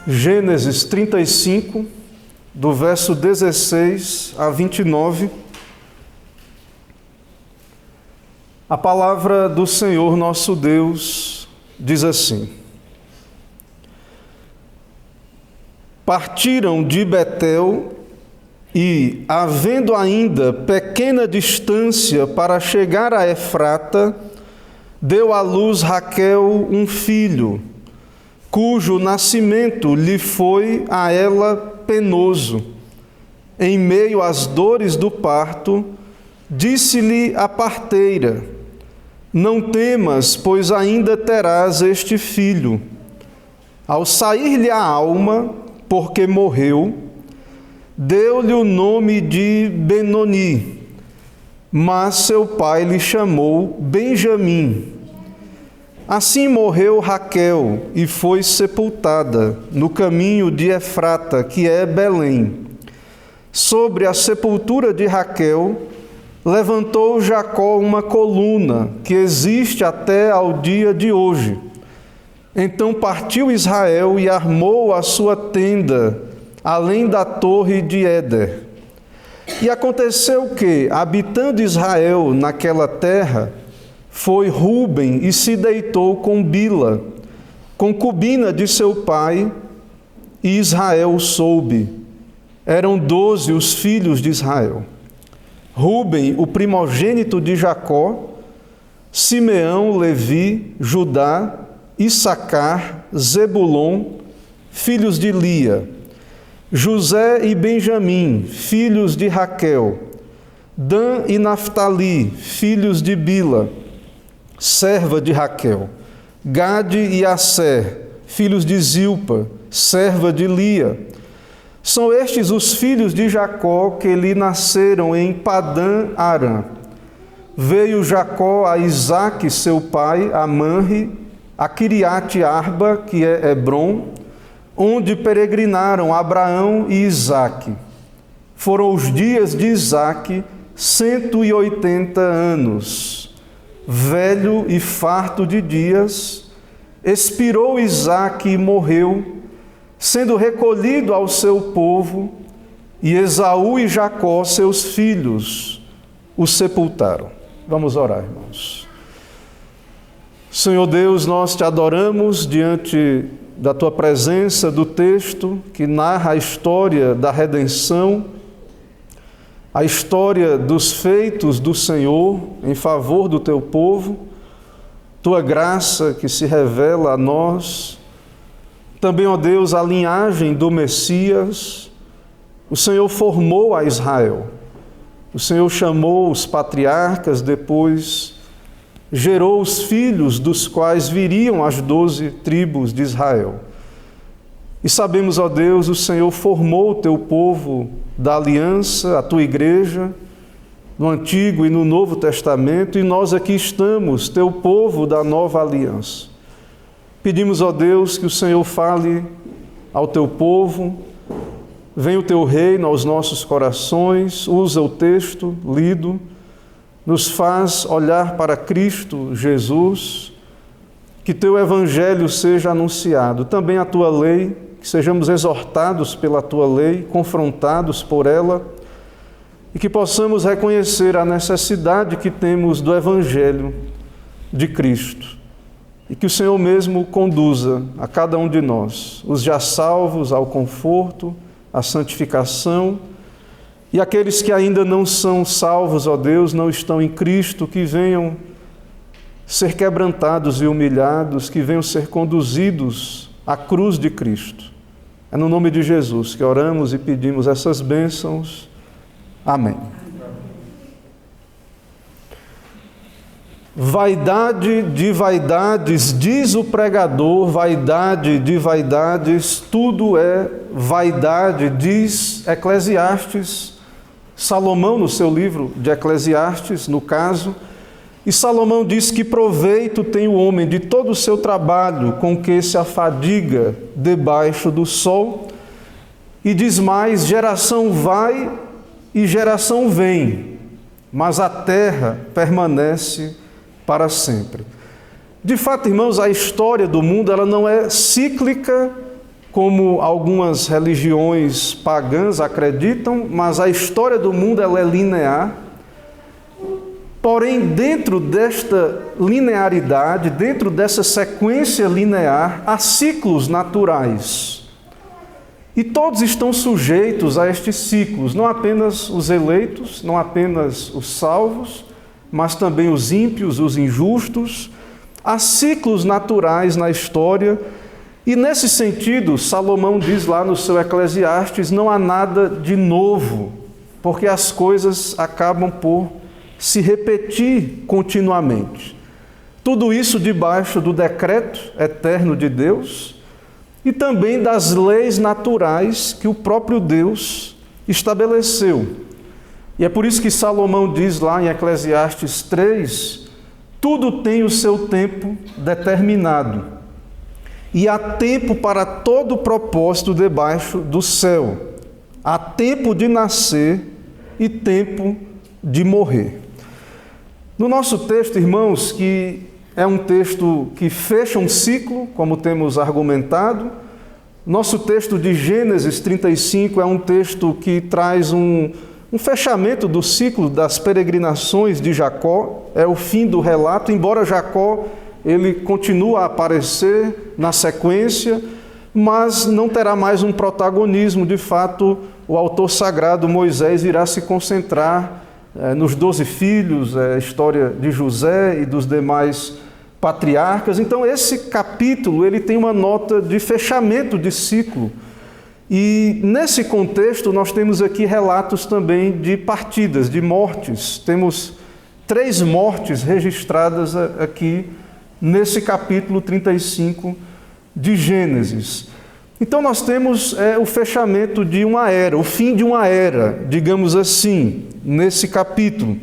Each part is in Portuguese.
Gênesis 35, do verso 16 a 29. A palavra do Senhor nosso Deus diz assim: Partiram de Betel e, havendo ainda pequena distância para chegar a Efrata, deu à luz Raquel um filho, cujo nascimento lhe foi a ela penoso. Em meio às dores do parto, disse-lhe a parteira: Não temas, pois ainda terás este filho. Ao sair-lhe a alma, porque morreu, deu-lhe o nome de Benoni, mas seu pai lhe chamou Benjamim. Assim morreu Raquel e foi sepultada no caminho de Efrata, que é Belém. Sobre a sepultura de Raquel, levantou Jacó uma coluna que existe até ao dia de hoje. Então partiu Israel e armou a sua tenda, além da torre de Éder. E aconteceu que, habitando Israel naquela terra, foi Ruben e se deitou com Bila, concubina de seu pai, e Israel soube. Eram 12 os filhos de Israel. Ruben, o primogênito de Jacó, Simeão, Levi, Judá, Issacar, Zebulon, filhos de Lia, José e Benjamim, filhos de Raquel, Dan e Naftali, filhos de Bila, serva de Raquel, Gade e Asser, filhos de Zilpa, serva de Lia. São estes os filhos de Jacó que lhe nasceram em Padã Arã. Veio Jacó a Isaque, seu pai, a Manre, a Quiriate Arba, que é Hebrom, onde peregrinaram Abraão e Isaque. Foram os dias de Isaque 180 anos. Velho e farto de dias, expirou Isaque e morreu, sendo recolhido ao seu povo, e Esaú e Jacó, seus filhos, o sepultaram. Vamos orar, irmãos. Senhor Deus, nós te adoramos diante da tua presença, do texto que narra a história da redenção, a história dos feitos do Senhor em favor do teu povo, tua graça que se revela a nós, também, ó Deus, a linhagem do Messias. O Senhor formou a Israel, o Senhor chamou os patriarcas, depois gerou os filhos dos quais viriam as 12 tribos de Israel. E sabemos, ó Deus, o Senhor formou o teu povo da aliança, a tua igreja, no Antigo e no Novo Testamento, e nós aqui estamos, teu povo da nova aliança. Pedimos, ó Deus, que o Senhor fale ao teu povo, venha o teu reino aos nossos corações, usa o texto lido, nos faz olhar para Cristo Jesus, que teu evangelho seja anunciado, também a tua lei, que sejamos exortados pela tua lei, confrontados por ela, e que possamos reconhecer a necessidade que temos do evangelho de Cristo, e que o Senhor mesmo conduza a cada um de nós, os já salvos, ao conforto, à santificação, e aqueles que ainda não são salvos, ó Deus, não estão em Cristo, que venham ser quebrantados e humilhados, que venham ser conduzidos à cruz de Cristo. É no nome de Jesus que oramos e pedimos essas bênçãos. Amém. Vaidade de vaidades, diz o pregador, vaidade de vaidades, tudo é vaidade, diz Eclesiastes, Salomão no seu livro de Eclesiastes, no caso, e Salomão diz que proveito tem o homem de todo o seu trabalho com que se afadiga debaixo do sol, e diz mais, geração vai e geração vem, mas a terra permanece para sempre. De fato, irmãos, a história do mundo ela não é cíclica como algumas religiões pagãs acreditam, mas a história do mundo ela é linear. Porém, dentro desta linearidade, dentro dessa sequência linear, há ciclos naturais. E todos estão sujeitos a estes ciclos, não apenas os eleitos, não apenas os salvos, mas também os ímpios, os injustos. Há ciclos naturais na história. E nesse sentido, Salomão diz lá no seu Eclesiastes, não há nada de novo, porque as coisas acabam por se repetir continuamente. Tudo isso debaixo do decreto eterno de Deus e também das leis naturais que o próprio Deus estabeleceu. E é por isso que Salomão diz lá em Eclesiastes 3, tudo tem o seu tempo determinado. E há tempo para todo propósito debaixo do céu. Há tempo de nascer e tempo de morrer. No nosso texto, irmãos, que é um texto que fecha um ciclo, como temos argumentado, nosso texto de Gênesis 35 é um texto que traz um fechamento do ciclo das peregrinações de Jacó, é o fim do relato, embora Jacó ele continua a aparecer na sequência, mas não terá mais um protagonismo. De fato, o autor sagrado Moisés irá se concentrar nos 12 filhos, a história de José e dos demais patriarcas. Então, esse capítulo ele tem uma nota de fechamento de ciclo. E nesse contexto, nós temos aqui relatos também de partidas, de mortes. Temos 3 mortes registradas aqui nesse capítulo 35 de Gênesis. Então nós temos o fechamento de uma era, o fim de uma era, digamos assim, nesse capítulo.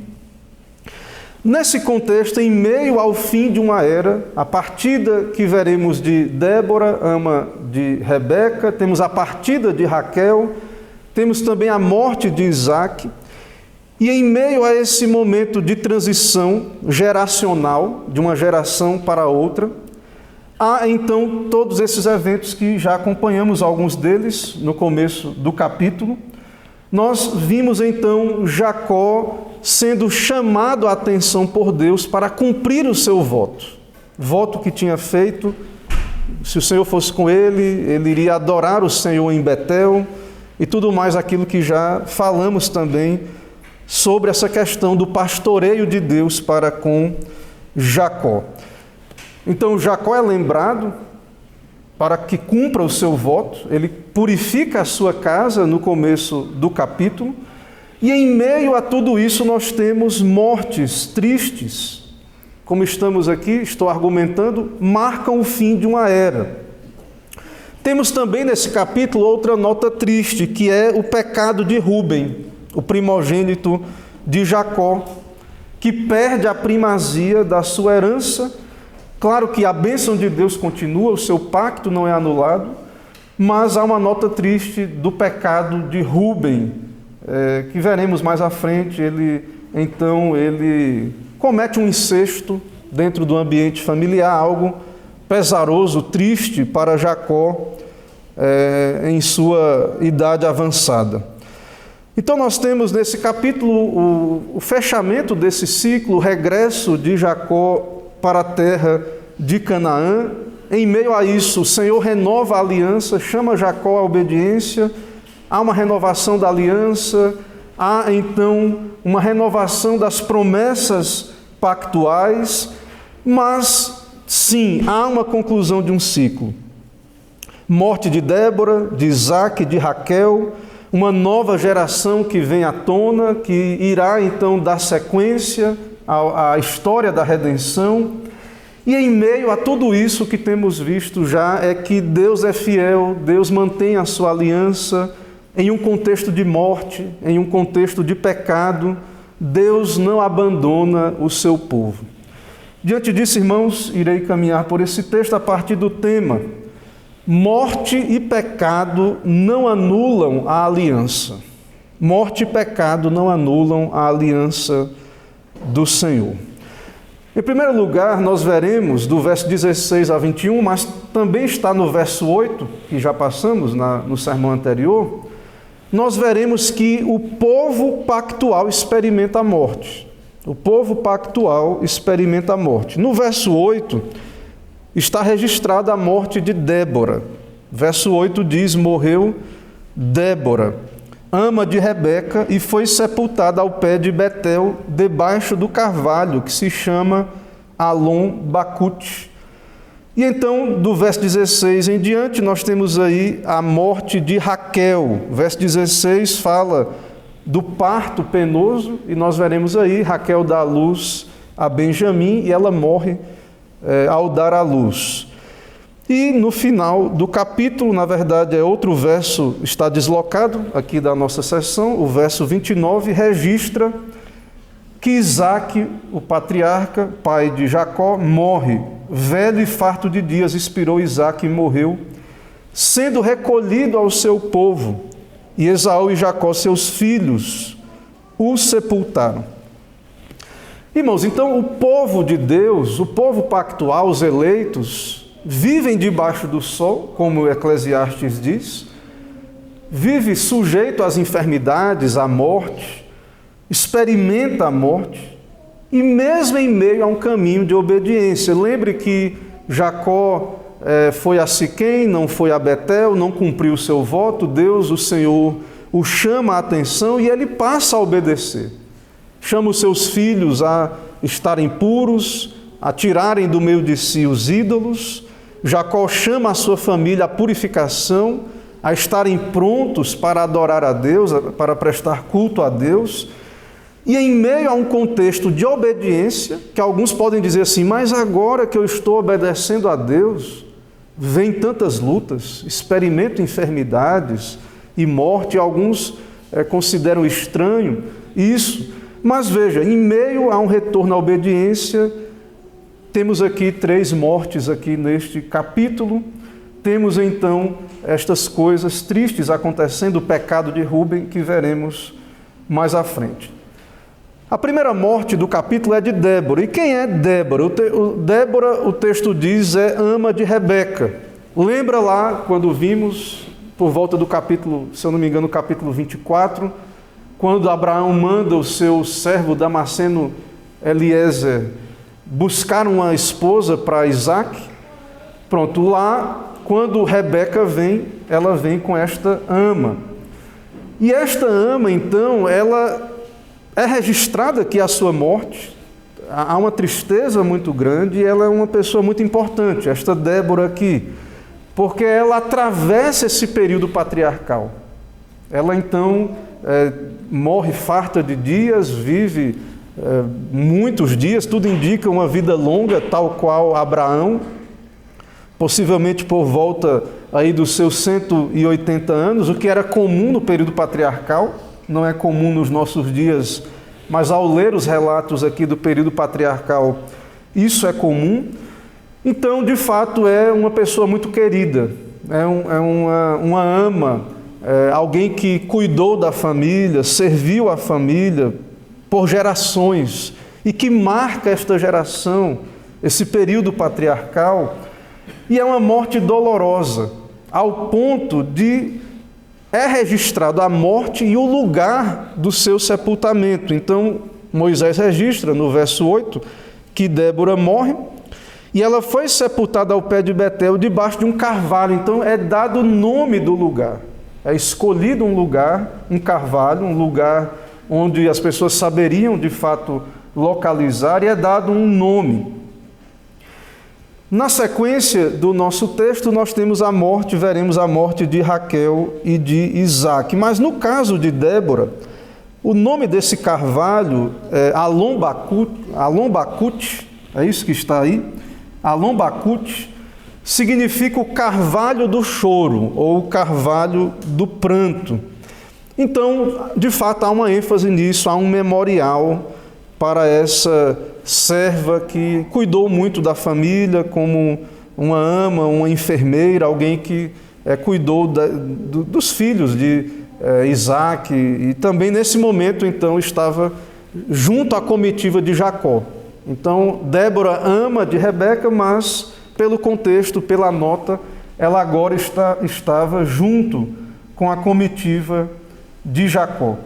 Nesse contexto, em meio ao fim de uma era, a partida que veremos de Débora, ama de Rebeca, temos a partida de Raquel, temos também a morte de Isaque. E em meio a esse momento de transição geracional, de uma geração para outra, há então todos esses eventos que já acompanhamos, alguns deles no começo do capítulo. Nós vimos então Jacó sendo chamado a atenção por Deus para cumprir o seu voto que tinha feito. Se o Senhor fosse com ele iria adorar o Senhor em Betel e tudo mais aquilo que já falamos também sobre essa questão do pastoreio de Deus para com Jacó. Então Jacó é lembrado para que cumpra o seu voto, ele purifica a sua casa no começo do capítulo, e em meio a tudo isso nós temos mortes tristes, como estamos aqui, estou argumentando, marcam o fim de uma era. Temos também nesse capítulo outra nota triste, que é o pecado de Rúben, o primogênito de Jacó, que perde a primazia da sua herança. Claro que a bênção de Deus continua, o seu pacto não é anulado, mas há uma nota triste do pecado de Rúben, que veremos mais à frente. Ele comete um incesto dentro do ambiente familiar, algo pesaroso, triste para Jacó em sua idade avançada. Então nós temos nesse capítulo o fechamento desse ciclo, o regresso de Jacó para a terra de Canaã. Em meio a isso, o Senhor renova a aliança, chama Jacó à obediência, há uma renovação da aliança, há então uma renovação das promessas pactuais, mas sim, há uma conclusão de um ciclo. Morte de Débora, de Isaque, de Raquel, uma nova geração que vem à tona, que irá então dar sequência à história da redenção. E em meio a tudo isso, o que temos visto já é que Deus é fiel, Deus mantém a sua aliança em um contexto de morte, em um contexto de pecado. Deus não abandona o seu povo. Diante disso, irmãos, irei caminhar por esse texto a partir do tema: morte e pecado não anulam a aliança. Morte e pecado não anulam a aliança do Senhor. Em primeiro lugar, nós veremos do verso 16 a 21, mas também está no verso 8, que já passamos no sermão anterior, nós veremos que o povo pactual experimenta a morte. O povo pactual experimenta a morte. No verso 8, está registrada a morte de Débora. Verso 8 diz: morreu Débora, ama de Rebeca, e foi sepultada ao pé de Betel, debaixo do carvalho, que se chama Alon-Bacute. E então, do verso 16 em diante, nós temos aí a morte de Raquel. Verso 16 fala do parto penoso, e nós veremos aí, Raquel dá à luz a Benjamim, e ela morre ao dar à luz. E no final do capítulo, na verdade é outro verso, está deslocado aqui da nossa sessão, o verso 29 registra que Isaque, o patriarca, pai de Jacó, morre. Velho e farto de dias expirou Isaque e morreu, sendo recolhido ao seu povo. E Esaú e Jacó, seus filhos, o sepultaram. Irmãos, então o povo de Deus, o povo pactual, os eleitos, vivem debaixo do sol, como o Eclesiastes diz, vive sujeito às enfermidades, à morte, experimenta a morte, e mesmo em meio a um caminho de obediência. Lembre que Jacó foi a Siquém, não foi a Betel, não cumpriu o seu voto. Deus, o Senhor, o chama a atenção e ele passa a obedecer. Chama os seus filhos a estarem puros, a tirarem do meio de si os ídolos. Jacó chama a sua família à purificação, a estarem prontos para adorar a Deus, para prestar culto a Deus. E em meio a um contexto de obediência, que alguns podem dizer assim, mas agora que eu estou obedecendo a Deus, vem tantas lutas, experimento enfermidades e morte, alguns consideram estranho isso. Mas veja, em meio a um retorno à obediência, temos aqui 3 mortes aqui neste capítulo. Temos então estas coisas tristes acontecendo, o pecado de Rúben, que veremos mais à frente. A primeira morte do capítulo é de Débora. E quem é Débora? Débora, o texto diz, é ama de Rebeca. Lembra lá, quando vimos, por volta do capítulo, se eu não me engano, capítulo 24, quando Abraão manda o seu servo Damasceno Eliezer buscar uma esposa para Isaque? Pronto, lá, quando Rebeca vem, ela vem com esta ama. E esta ama, então, ela é registrada aqui a sua morte. Há uma tristeza muito grande e ela é uma pessoa muito importante, esta Débora aqui, porque ela atravessa esse período patriarcal. Ela então morre farta de dias, vive muitos dias, tudo indica uma vida longa, tal qual Abraão, possivelmente por volta aí dos seus 180 anos, o que era comum no período patriarcal. Não é comum nos nossos dias, mas ao ler os relatos aqui do período patriarcal, isso é comum. Então, de fato, é uma pessoa muito querida, uma ama, alguém que cuidou da família, serviu a família por gerações e que marca esta geração, esse período patriarcal, e é uma morte dolorosa, ao ponto de é registrado a morte e o lugar do seu sepultamento. Então, Moisés registra no verso 8 que Débora morre e ela foi sepultada ao pé de Betel, debaixo de um carvalho. Então, é dado o nome do lugar. É escolhido um lugar, um carvalho, um lugar onde as pessoas saberiam, de fato, localizar, e é dado um nome. Na sequência do nosso texto, nós temos a morte, veremos a morte de Raquel e de Isaque. Mas no caso de Débora, o nome desse carvalho é Alon-Bacute, é isso que está aí? Alon-Bacute significa o carvalho do choro, ou o carvalho do pranto. Então, de fato, há uma ênfase nisso, há um memorial para essa serva que cuidou muito da família, como uma ama, uma enfermeira, alguém que cuidou dos filhos de Isaque, e também nesse momento então estava junto à comitiva de Jacó. Então, Débora ama de Rebeca, mas pelo contexto, pela nota, ela agora estava junto com a comitiva de Jacó.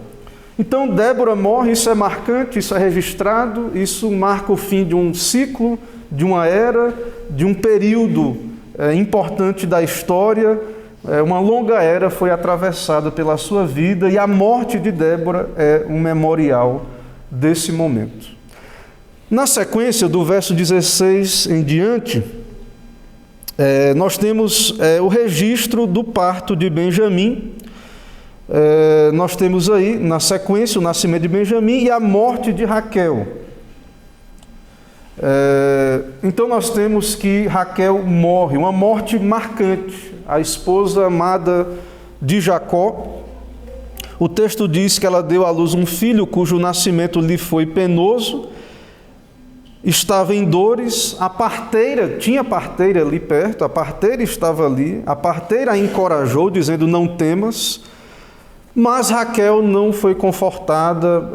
Então, Débora morre, isso é marcante, isso é registrado, isso marca o fim de um ciclo, de uma era, de um período importante da história. Uma longa era foi atravessada pela sua vida e a morte de Débora é um memorial desse momento. Na sequência, do verso 16 em diante, nós temos o registro do parto de Benjamim. Nós temos aí, na sequência, o nascimento de Benjamim e a morte de Raquel. Então nós temos que Raquel morre, uma morte marcante, a esposa amada de Jacó. O texto diz que ela deu à luz um filho cujo nascimento lhe foi penoso, estava em dores, tinha parteira ali perto, a parteira estava ali, a parteira a encorajou, dizendo: não temas. Mas Raquel não foi confortada,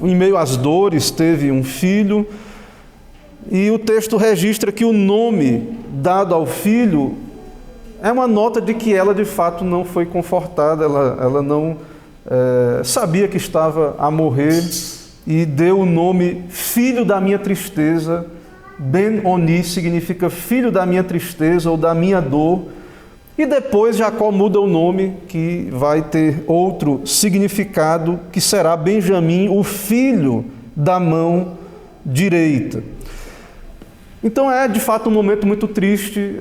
em meio às dores teve um filho, e o texto registra que o nome dado ao filho é uma nota de que ela de fato não foi confortada, ela não sabia que estava a morrer, e deu o nome Filho da Minha Tristeza. Ben-Oni significa filho da minha tristeza ou da minha dor. E depois Jacó muda o nome, que vai ter outro significado, que será Benjamim, o filho da mão direita. Então é de fato um momento muito triste.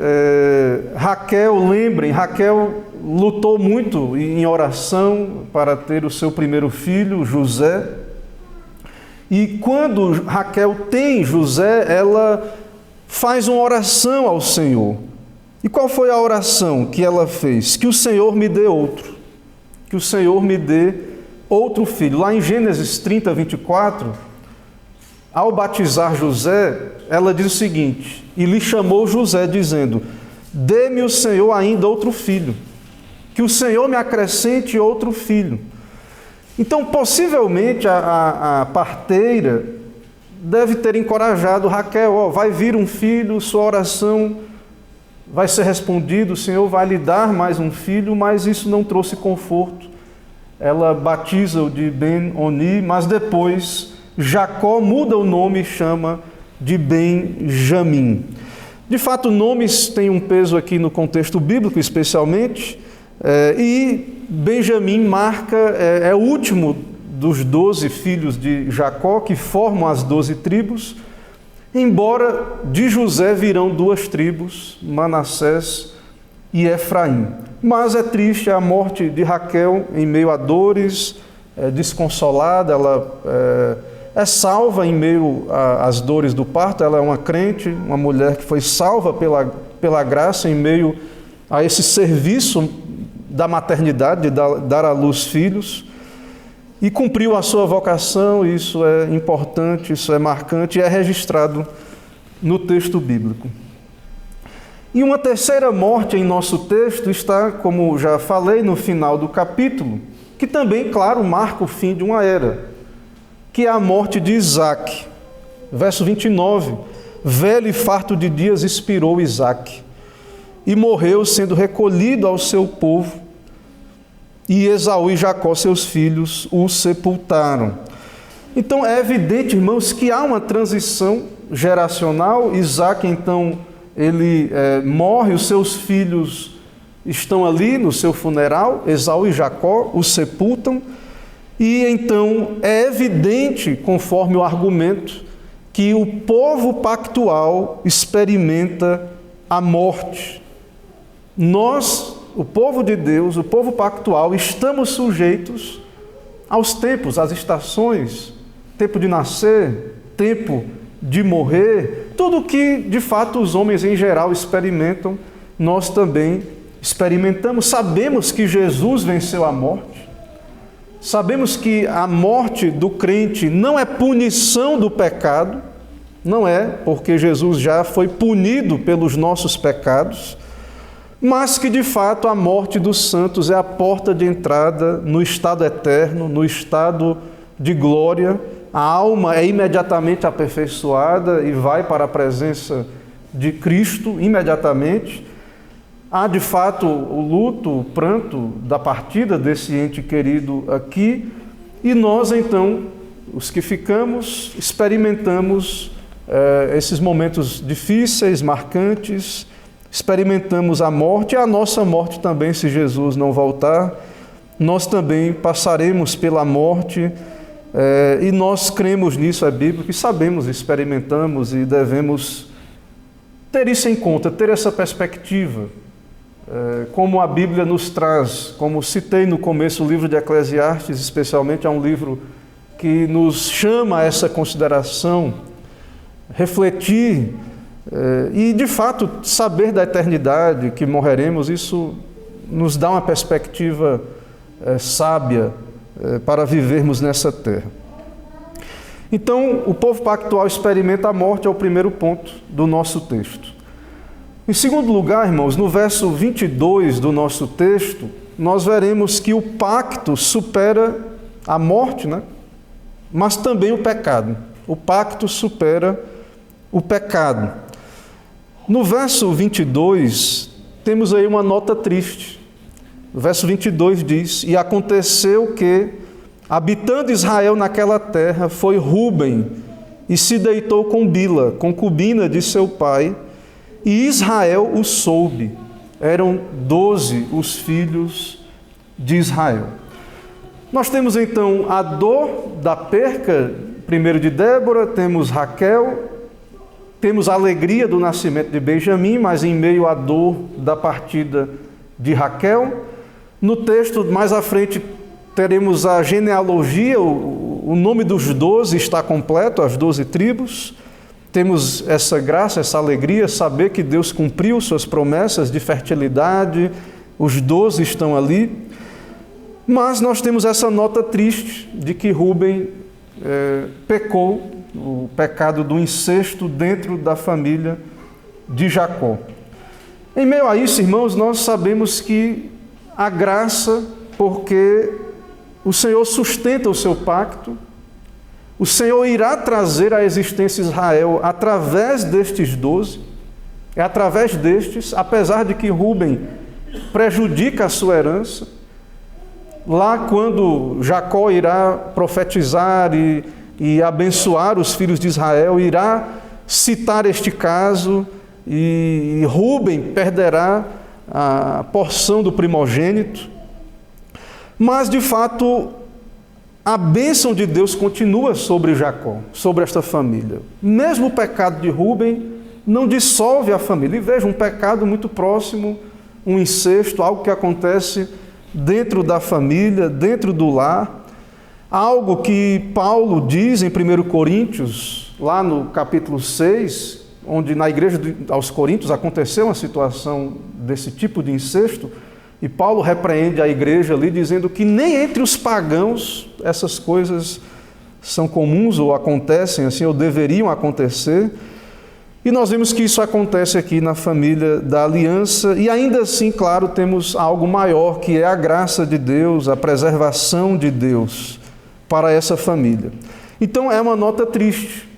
Raquel, lembrem, Raquel lutou muito em oração para ter o seu primeiro filho, José. E quando Raquel tem José, ela faz uma oração ao Senhor. E qual foi a oração que ela fez? Que o Senhor me dê outro. Que o Senhor me dê outro filho. Lá em Gênesis 30, 24, ao batizar José, ela diz o seguinte: e lhe chamou José, dizendo: dê-me o Senhor ainda outro filho. Que o Senhor me acrescente outro filho. Então, possivelmente, a parteira deve ter encorajado Raquel: vai vir um filho, sua oração vai ser respondida, o Senhor vai lhe dar mais um filho, mas isso não trouxe conforto. Ela batiza-o de Ben-Oni, mas depois Jacó muda o nome e chama de Benjamim. De fato, nomes têm um peso aqui no contexto bíblico, especialmente, e Benjamim marca, é o último dos 12 filhos de Jacó, que formam as 12 tribos, embora de José virão 2 tribos, Manassés e Efraim. Mas é triste a morte de Raquel em meio a dores, desconsolada. Ela é salva em meio às dores do parto. Ela é uma crente, uma mulher que foi salva pela graça em meio a esse serviço da maternidade, de dar à luz filhos. E cumpriu a sua vocação. Isso é importante, isso é marcante e é registrado no texto bíblico. E uma terceira morte em nosso texto está, como já falei, no final do capítulo, que também, claro, marca o fim de uma era, que é a morte de Isaque. Verso 29, velho e farto de dias expirou Isaque, e morreu sendo recolhido ao seu povo, e Esaú e Jacó, seus filhos, o sepultaram. Então é evidente, irmãos, que há uma transição geracional. Isaque, então, ele morre, os seus filhos estão ali no seu funeral, Esaú e Jacó o sepultam, e então é evidente, conforme o argumento, que o povo pactual experimenta a morte. Nós, o povo de Deus, o povo pactual, estamos sujeitos aos tempos, às estações, tempo de nascer, tempo de morrer, tudo que de fato os homens em geral experimentam, nós também experimentamos. Sabemos que Jesus venceu a morte, sabemos que a morte do crente não é punição do pecado, não é, porque Jesus já foi punido pelos nossos pecados, mas que de fato a morte dos santos é a porta de entrada no estado eterno, no estado de glória, a alma é imediatamente aperfeiçoada e vai para a presença de Cristo imediatamente. Há de fato o luto, o pranto da partida desse ente querido aqui, e nós então, os que ficamos, experimentamos esses momentos difíceis, marcantes, experimentamos a morte e a nossa morte também, se Jesus não voltar, nós também passaremos pela morte, e nós cremos nisso, é bíblico, e sabemos, experimentamos e devemos ter isso em conta, ter essa perspectiva. Como a Bíblia nos traz, como citei no começo, o livro de Eclesiastes, especialmente, é um livro que nos chama a essa consideração, refletir e, de fato, saber da eternidade, que morreremos, isso nos dá uma perspectiva sábia para vivermos nessa terra. Então, o povo pactual experimenta a morte, é o primeiro ponto do nosso texto. Em segundo lugar, irmãos, no verso 22 do nosso texto, nós veremos que o pacto supera a morte, né? Mas também o pecado. O pacto supera o pecado. No verso 22, temos aí uma nota triste. O verso 22 diz: E aconteceu que, habitando Israel naquela terra, foi Rúben e se deitou com Bila, concubina de seu pai, e Israel o soube. Eram 12 os filhos de Israel. Nós temos então a dor da perca, primeiro de Débora, temos Raquel, temos a alegria do nascimento de Benjamim, mas em meio à dor da partida de Raquel. No texto mais à frente teremos a genealogia, o nome dos 12 está completo, as 12 tribos. Temos essa graça, essa alegria, saber que Deus cumpriu suas promessas de fertilidade, os 12 estão ali. Mas nós temos essa nota triste de que Rúben pecou, o pecado do incesto dentro da família de Jacó. Em meio a isso, irmãos, nós sabemos que a graça, porque o Senhor sustenta o seu pacto, o Senhor irá trazer à existência Israel através destes 12, é através destes, apesar de que Rúben prejudica a sua herança. Lá quando Jacó irá profetizar e abençoar os filhos de Israel, irá citar este caso, e Rúben perderá a porção do primogênito. Mas, de fato, a bênção de Deus continua sobre Jacó, sobre esta família. Mesmo o pecado de Rúben não dissolve a família. E veja, um pecado muito próximo, um incesto, algo que acontece dentro da família, dentro do lar. Algo que Paulo diz em 1 Coríntios, lá no capítulo 6, onde na igreja aos Coríntios aconteceu uma situação desse tipo de incesto, e Paulo repreende a igreja ali, dizendo que nem entre os pagãos essas coisas são comuns ou acontecem assim, ou deveriam acontecer. E nós vemos que isso acontece aqui na família da aliança, e ainda assim, claro, temos algo maior, que é a graça de Deus, a preservação de Deus para essa família. Então é uma nota triste.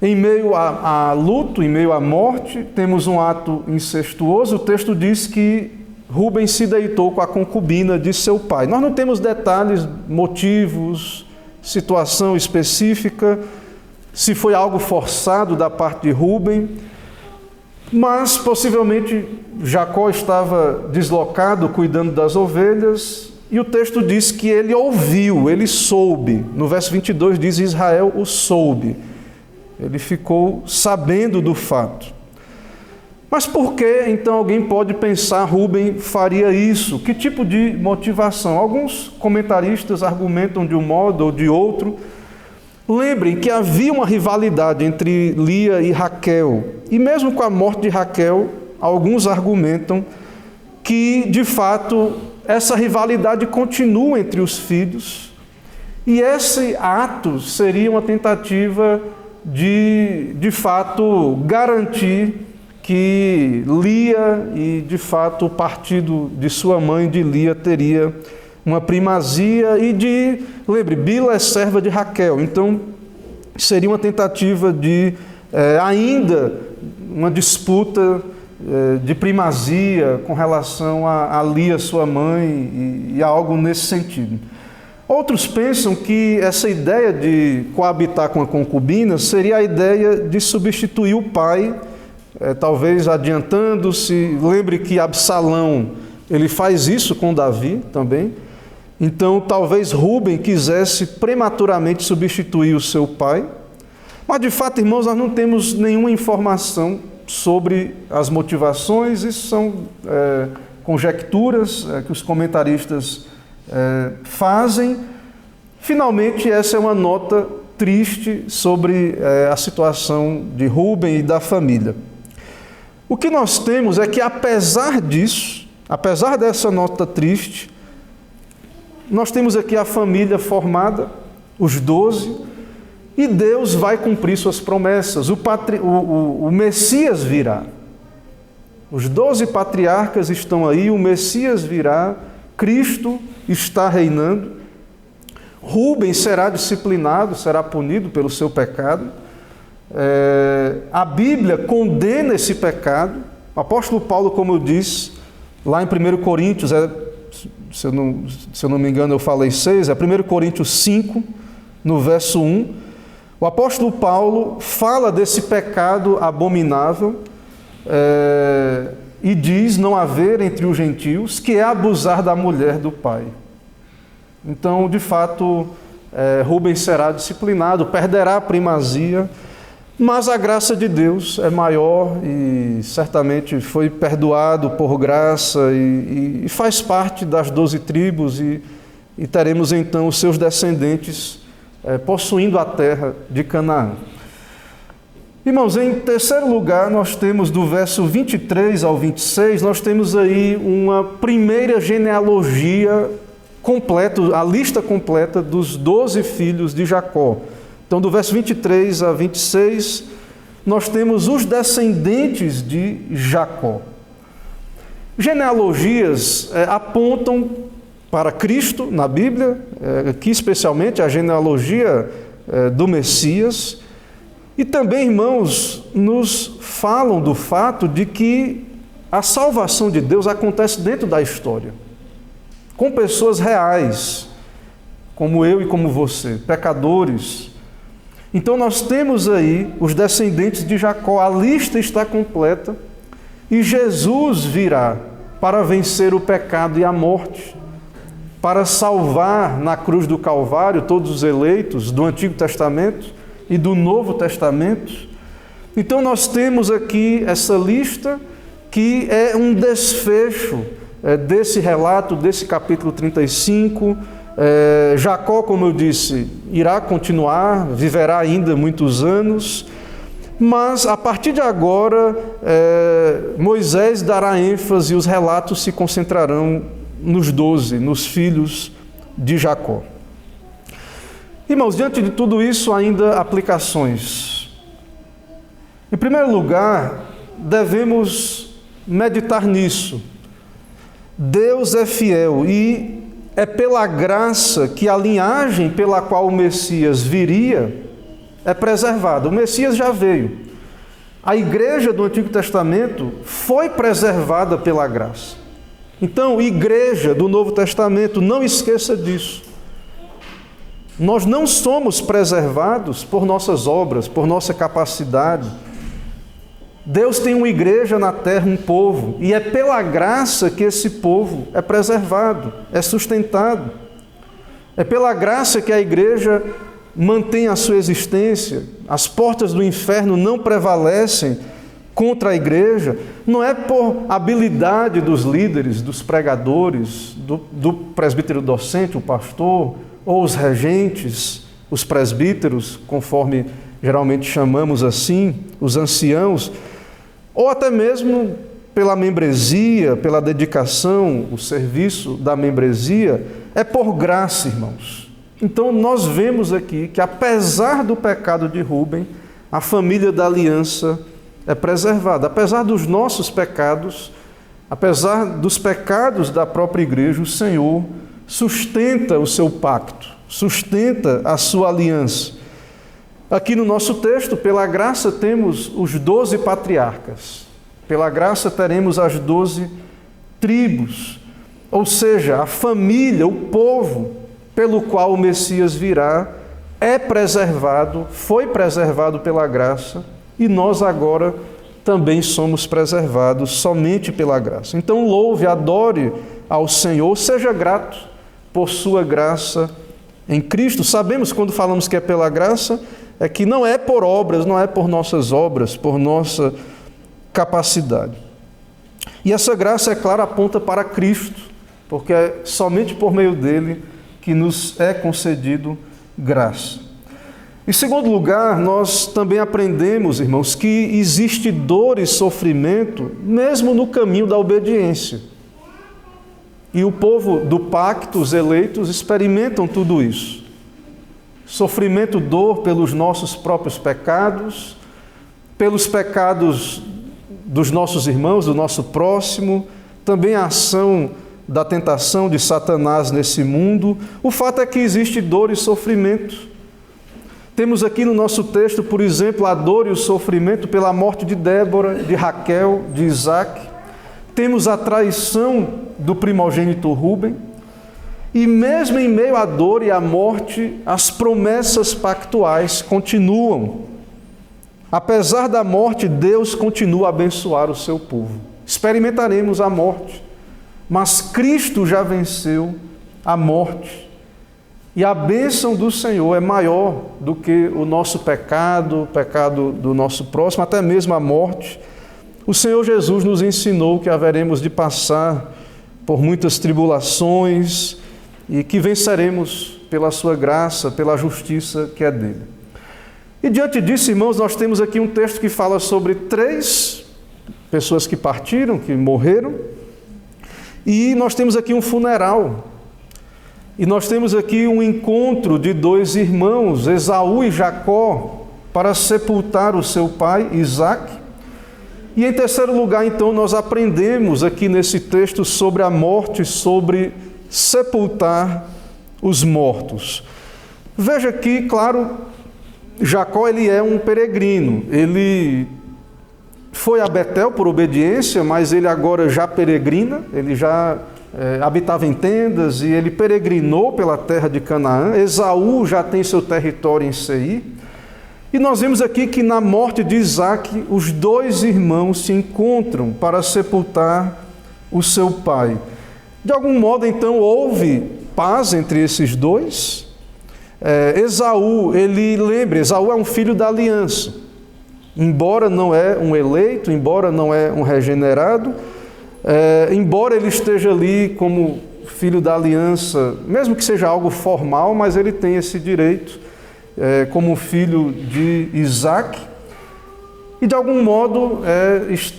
Em meio a luto, em meio à morte, temos um ato incestuoso. O texto diz que Rúben se deitou com a concubina de seu pai. Nós não temos detalhes, motivos, situação específica, se foi algo forçado da parte de Rúben, mas possivelmente Jacó estava deslocado, cuidando das ovelhas, e o texto diz que ele ouviu, ele soube. No verso 22 diz: Israel o soube. Ele ficou sabendo do fato. Mas por que, então, alguém pode pensar Rúben faria isso? Que tipo de motivação? Alguns comentaristas argumentam de um modo ou de outro. Lembrem que havia uma rivalidade entre Lia e Raquel. E mesmo com a morte de Raquel, alguns argumentam que, de fato, essa rivalidade continua entre os filhos. E esse ato seria uma tentativa de fato, garantir que Lia e, de fato, o partido de sua mãe de Lia teria uma primazia e lembre, Bila é serva de Raquel, então seria uma tentativa de ainda uma disputa de primazia com relação a Lia, sua mãe, e algo nesse sentido. Outros pensam que essa ideia de coabitar com a concubina seria a ideia de substituir o pai, talvez adiantando-se. Lembre que Absalão, ele faz isso com Davi também. Então, talvez Rúben quisesse prematuramente substituir o seu pai. Mas, de fato, irmãos, nós não temos nenhuma informação sobre as motivações. Isso são conjecturas que os comentaristas fazem. Finalmente, essa é uma nota triste sobre a situação de Rúben e da família. O que nós temos é que, apesar disso, apesar dessa nota triste, nós temos aqui a família formada, os 12, e Deus vai cumprir suas promessas. O Messias virá. Os 12 patriarcas estão aí, o Messias virá, Cristo está reinando. Rúben será disciplinado, será punido pelo seu pecado. A Bíblia condena esse pecado. O apóstolo Paulo, como eu disse, lá em 1 Coríntios, se eu não me engano eu falei 6, é 1 Coríntios 5, no verso 1, o apóstolo Paulo fala desse pecado abominável e diz não haver entre os gentios, que é abusar da mulher do pai. Então, de fato, Rúben será disciplinado, perderá a primazia, mas a graça de Deus é maior e certamente foi perdoado por graça e faz parte das 12 tribos e teremos então os seus descendentes possuindo a terra de Canaã. Irmãos, em terceiro lugar, nós temos do verso 23 ao 26, nós temos aí uma primeira genealogia completa, a lista completa dos 12 filhos de Jacó. Então, do verso 23 a 26, nós temos os descendentes de Jacó. Genealogias apontam para Cristo na Bíblia, aqui especialmente a genealogia do Messias, e também, irmãos, nos falam do fato de que a salvação de Deus acontece dentro da história, com pessoas reais, como eu e como você, pecadores. Então nós temos aí os descendentes de Jacó, a lista está completa, e Jesus virá para vencer o pecado e a morte, para salvar na cruz do Calvário todos os eleitos do Antigo Testamento e do Novo Testamento. Então nós temos aqui essa lista que é um desfecho desse relato, desse capítulo 35, Jacó, como eu disse, irá continuar, viverá ainda muitos anos, mas a partir de agora, Moisés dará ênfase e os relatos se concentrarão nos 12, nos filhos de Jacó. Irmãos, diante de tudo isso, ainda aplicações. Em primeiro lugar, devemos meditar nisso. Deus é fiel e é pela graça que a linhagem pela qual o Messias viria é preservada. O Messias já veio. A igreja do Antigo Testamento foi preservada pela graça. Então, igreja do Novo Testamento, não esqueça disso. Nós não somos preservados por nossas obras, por nossa capacidade. Deus tem uma igreja na terra, um povo, e é pela graça que esse povo é preservado, é sustentado. É pela graça que a igreja mantém a sua existência. As portas do inferno não prevalecem contra a igreja. Não é por habilidade dos líderes, dos pregadores, do presbítero docente, o pastor, ou os regentes, os presbíteros, conforme geralmente chamamos assim, os anciãos, ou até mesmo pela membresia, pela dedicação, o serviço da membresia, é por graça, irmãos. Então nós vemos aqui que, apesar do pecado de Rúben, a família da aliança é preservada. Apesar dos nossos pecados, apesar dos pecados da própria igreja, o Senhor sustenta o seu pacto, sustenta a sua aliança. Aqui no nosso texto, pela graça, temos os 12 patriarcas. Pela graça, teremos as 12 tribos, ou seja, a família, o povo pelo qual o Messias virá é preservado, foi preservado pela graça, e nós agora também somos preservados somente pela graça. Então louve, adore ao Senhor, seja grato por sua graça em Cristo. Sabemos, quando falamos que é pela graça, é que não é por obras, não é por nossas obras, por nossa capacidade. E essa graça, é claro, aponta para Cristo, porque é somente por meio dele que nos é concedido graça. Em segundo lugar, nós também aprendemos, irmãos, que existe dor e sofrimento mesmo no caminho da obediência. E o povo do pacto, os eleitos, experimentam tudo isso. Sofrimento, dor pelos nossos próprios pecados, pelos pecados dos nossos irmãos, do nosso próximo, também a ação da tentação de Satanás nesse mundo. O fato é que existe dor e sofrimento. Temos aqui no nosso texto, por exemplo, a dor e o sofrimento pela morte de Débora, de Raquel, de Isaac. Temos a traição do primogênito Rúben. E mesmo em meio à dor e à morte, as promessas pactuais continuam. Apesar da morte, Deus continua a abençoar o seu povo. Experimentaremos a morte, mas Cristo já venceu a morte. E a bênção do Senhor é maior do que o nosso pecado, o pecado do nosso próximo, até mesmo a morte. O Senhor Jesus nos ensinou que haveremos de passar por muitas tribulações e que venceremos pela sua graça, pela justiça que é dele. E diante disso, irmãos, nós temos aqui um texto que fala sobre 3 pessoas que partiram, que morreram, e nós temos aqui um funeral. E nós temos aqui um encontro de 2 irmãos, Esaú e Jacó, para sepultar o seu pai, Isaac. E em terceiro lugar, então, nós aprendemos aqui nesse texto sobre a morte, sobre sepultar os mortos. Veja que, claro, Jacó ele é um peregrino. Ele foi a Betel por obediência, mas ele agora já peregrina, ele já habitava em tendas e ele peregrinou pela terra de Canaã. Esaú já tem seu território em Seir. E nós vemos aqui que na morte de Isaac, os 2 irmãos se encontram para sepultar o seu pai. De algum modo, então, houve paz entre esses 2. Esaú, Esaú é um filho da aliança. Embora não é um eleito, embora não é um regenerado, embora ele esteja ali como filho da aliança, mesmo que seja algo formal, mas ele tem esse direito como filho de Isaac, e de algum modo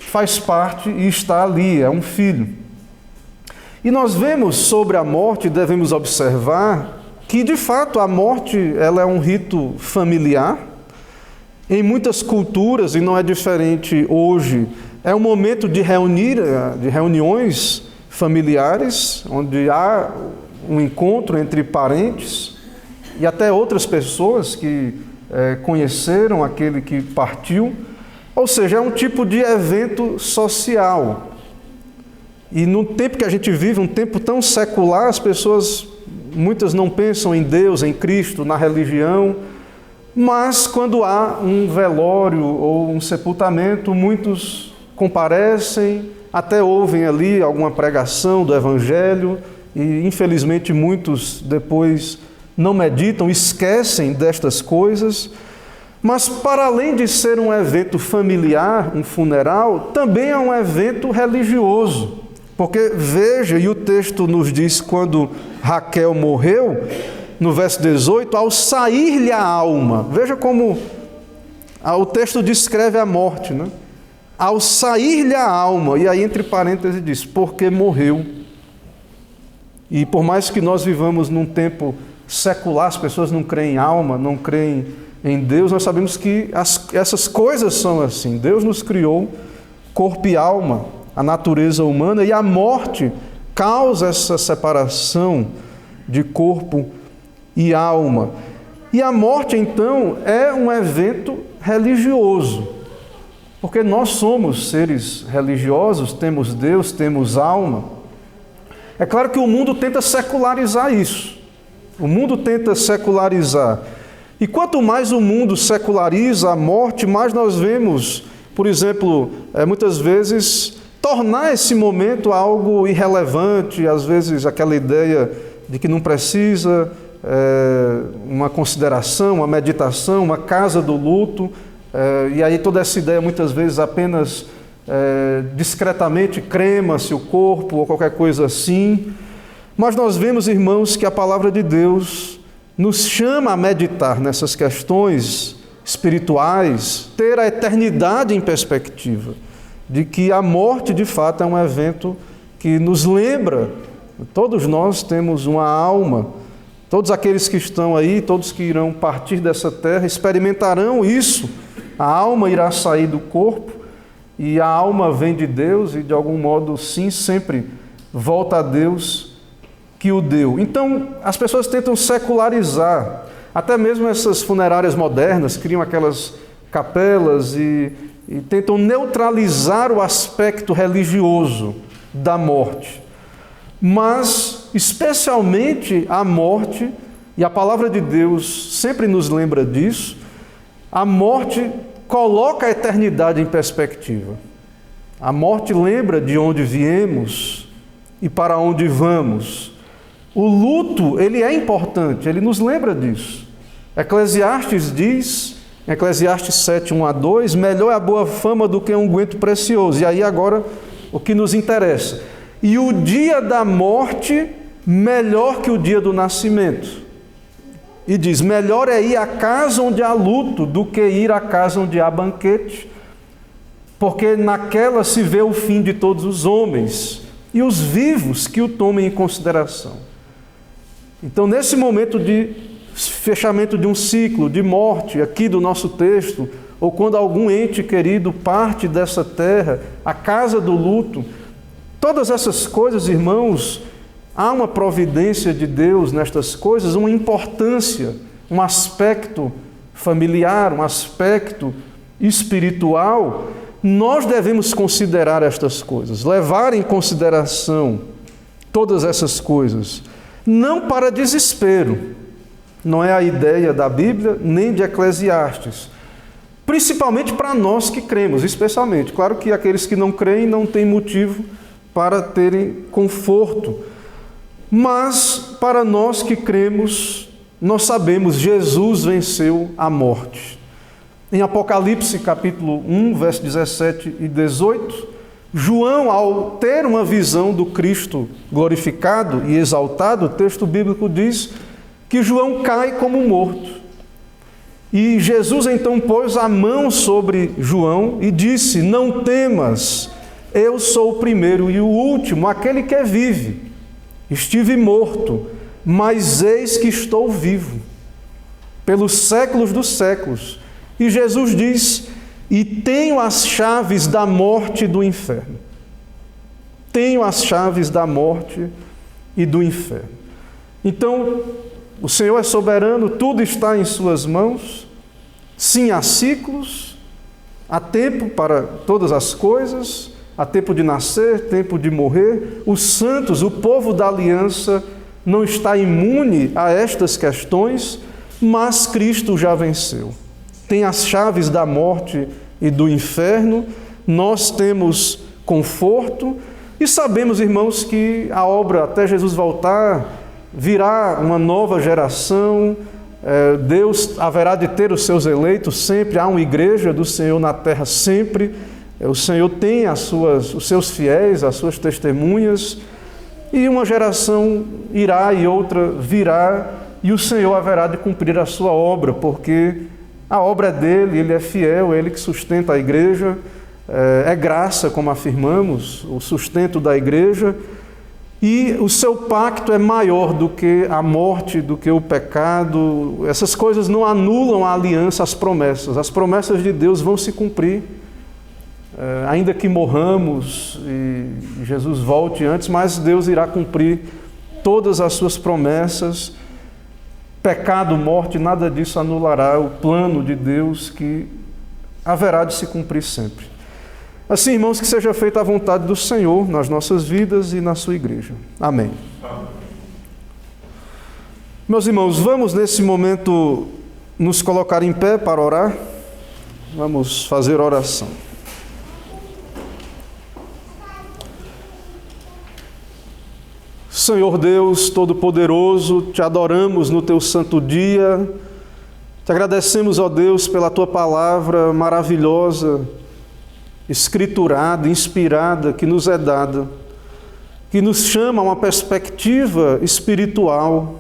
faz parte e está ali, é um filho. E nós vemos sobre a morte, devemos observar que de fato a morte ela é um rito familiar. Em muitas culturas, e não é diferente hoje, é um momento de reuniões familiares, onde há um encontro entre parentes e até outras pessoas que conheceram aquele que partiu. Ou seja, é um tipo de evento social. E no tempo que a gente vive, um tempo tão secular, as pessoas, muitas não pensam em Deus, em Cristo, na religião, mas quando há um velório ou um sepultamento, muitos comparecem, até ouvem ali alguma pregação do Evangelho e, infelizmente, muitos depois não meditam, esquecem destas coisas. Mas, para além de ser um evento familiar, um funeral, também é um evento religioso. Porque, veja, e o texto nos diz quando Raquel morreu, no verso 18, ao sair-lhe a alma. Veja como o texto descreve a morte, né? Ao sair-lhe a alma, e aí entre parênteses diz, porque morreu. E por mais que nós vivamos num tempo secular, as pessoas não creem em alma, não creem em Deus, nós sabemos que essas coisas são assim. Deus nos criou corpo e alma, a natureza humana, e a morte causa essa separação de corpo e alma. E a morte, então, é um evento religioso, porque nós somos seres religiosos, temos Deus, temos alma. É claro que o mundo tenta secularizar isso. O mundo tenta secularizar. E quanto mais o mundo seculariza a morte, mais nós vemos, por exemplo, muitas vezes, tornar esse momento algo irrelevante, às vezes aquela ideia de que não precisa uma consideração, uma meditação, uma casa do luto, e aí toda essa ideia muitas vezes apenas discretamente crema-se o corpo ou qualquer coisa assim. Mas nós vemos, irmãos, que a palavra de Deus nos chama a meditar nessas questões espirituais, ter a eternidade em perspectiva, de que a morte de fato é um evento que nos lembra, todos nós temos uma alma, todos aqueles que estão aí, todos que irão partir dessa terra, experimentarão isso. A alma irá sair do corpo e a alma vem de Deus e de algum modo, sim, sempre volta a Deus que o deu. Então, as pessoas tentam secularizar, até mesmo essas funerárias modernas, criam aquelas capelas e tentam neutralizar o aspecto religioso da morte. Mas, especialmente a morte, e a palavra de Deus sempre nos lembra disso, a morte coloca a eternidade em perspectiva. A morte lembra de onde viemos e para onde vamos. O luto, ele é importante, ele nos lembra disso. Eclesiastes diz, em Eclesiastes 7, 1-2, melhor é a boa fama do que um unguento precioso. E aí agora, o que nos interessa. E o dia da morte, melhor que o dia do nascimento. E diz, melhor é ir à casa onde há luto do que ir à casa onde há banquete, porque naquela se vê o fim de todos os homens e os vivos que o tomem em consideração. Então, nesse momento de fechamento de um ciclo de morte, aqui do nosso texto, ou quando algum ente querido parte dessa terra, a casa do luto, todas essas coisas, irmãos, há uma providência de Deus nestas coisas, uma importância, um aspecto familiar, um aspecto espiritual. Nós devemos considerar estas coisas, levar em consideração todas essas coisas, não para desespero, não é a ideia da Bíblia, nem de Eclesiastes, principalmente para nós que cremos, especialmente. Claro que aqueles que não creem não têm motivo para terem conforto, mas para nós que cremos, nós sabemos, Jesus venceu a morte. Em Apocalipse capítulo 1, versos 17 e 18, João, ao ter uma visão do Cristo glorificado e exaltado, o texto bíblico diz que João cai como morto. E Jesus então pôs a mão sobre João e disse, não temas, eu sou o primeiro e o último, aquele que vive. Estive morto, mas eis que estou vivo, pelos séculos dos séculos. E Jesus diz, e tenho as chaves da morte e do inferno. Tenho as chaves da morte e do inferno. Então, o Senhor é soberano, tudo está em suas mãos. Sim, há ciclos, há tempo para todas as coisas, há tempo de nascer, tempo de morrer. Os santos, o povo da aliança, não está imune a estas questões, mas Cristo já venceu. Tem as chaves da morte e do inferno, nós temos conforto e sabemos, irmãos, que a obra até Jesus voltar virá uma nova geração, Deus haverá de ter os seus eleitos sempre, há uma igreja do Senhor na terra sempre, o Senhor tem os seus fiéis, as suas testemunhas, e uma geração irá e outra virá, e o Senhor haverá de cumprir a sua obra, porque a obra é dele, ele é fiel, é ele que sustenta a igreja, é graça, como afirmamos, o sustento da igreja, e o seu pacto é maior do que a morte, do que o pecado. Essas coisas não anulam a aliança, as promessas de Deus vão se cumprir, ainda que morramos e Jesus volte antes, mas Deus irá cumprir todas as suas promessas, pecado, morte, nada disso anulará o plano de Deus que haverá de se cumprir sempre. Assim, irmãos, que seja feita a vontade do Senhor nas nossas vidas e na sua igreja. Amém. Meus irmãos, vamos nesse momento nos colocar em pé para orar. Vamos fazer oração. Senhor Deus Todo-Poderoso, te adoramos no teu santo dia, te agradecemos, ó Deus, pela tua palavra maravilhosa, escriturada, inspirada, que nos é dada, que nos chama a uma perspectiva espiritual,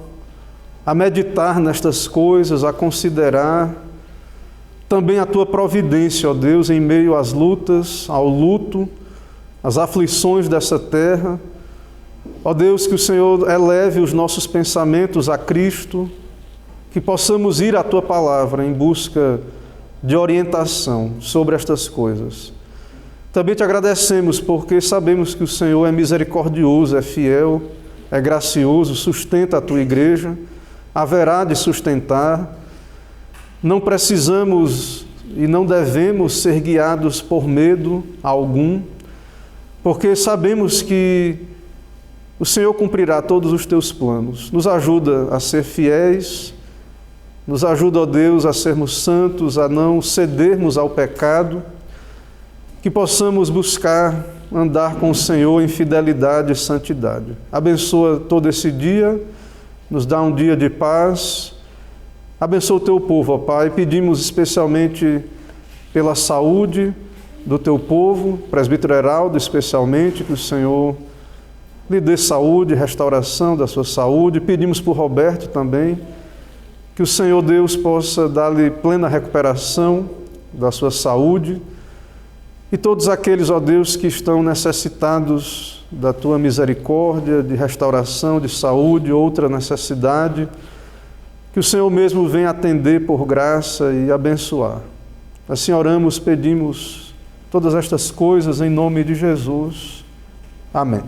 a meditar nestas coisas, a considerar também a tua providência, ó Deus, em meio às lutas, ao luto, às aflições dessa terra. Ó Deus, que o Senhor eleve os nossos pensamentos a Cristo, que possamos ir à Tua Palavra em busca de orientação sobre estas coisas. Também te agradecemos porque sabemos que o Senhor é misericordioso, é fiel, é gracioso, sustenta a Tua igreja, haverá de sustentar. Não precisamos e não devemos ser guiados por medo algum, porque sabemos que o Senhor cumprirá todos os teus planos. Nos ajuda a ser fiéis, nos ajuda, ó Deus, a sermos santos, a não cedermos ao pecado, que possamos buscar andar com o Senhor em fidelidade e santidade. Abençoa todo esse dia, nos dá um dia de paz. Abençoa o teu povo, ó Pai. Pedimos especialmente pela saúde do teu povo, presbítero Heraldo especialmente, que o Senhor lhe dê saúde, restauração da sua saúde. Pedimos por Roberto também, que o Senhor Deus possa dar-lhe plena recuperação da sua saúde. E todos aqueles, ó Deus, que estão necessitados da tua misericórdia, de restauração, de saúde, outra necessidade, que o Senhor mesmo venha atender por graça e abençoar. Assim oramos, pedimos todas estas coisas em nome de Jesus. Amém.